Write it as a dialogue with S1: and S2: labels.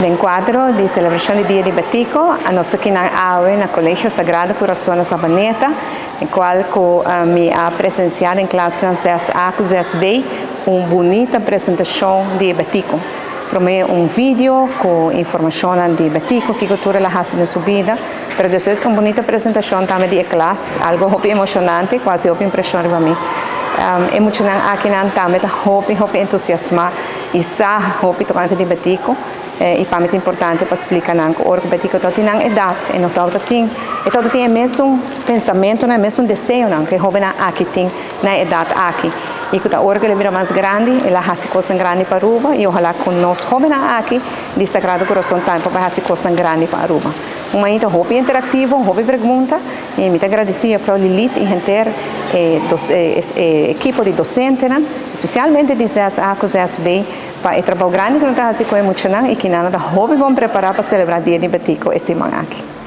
S1: Nel quadro di celebrazione di Dia di Batico, a nostra kinang-awe na Colegio Sagrado Corazón na Sabaneta, nel quale mi ha presenziato in classe A com B una bonita presentazione di Batico. Per me un video con informazioni di Batico che cultura la ha nella sua vita, però adesso è una bonita presentazione también di classe, algo molto emozionante, quasi molto impressionante per me. Emocionante anche también, molto entusiasmado e sa molto tocante di Batico. E para mim é importante para explicar que o Batico tem uma idade, e não tem mesmo pensamento, não é mesmo desejo, que o jovem aqui tem na idade aqui. E quando a orga vira mais grande, ela faz coisas grandes para Aruba, e ojalá com nós jovens aqui, de Sagrado Coração, também para fazer coisas grandes para Aruba. Um momento hobby interativo, hobby pergunta, e me agradeço a Frau Lilith e a equipe de docentes, especialmente de A com B, para o trabalho grande que nós estamos fazendo com emocionante e que nós estamos bem preparados para celebrar o Dia de Batico esse ano aqui.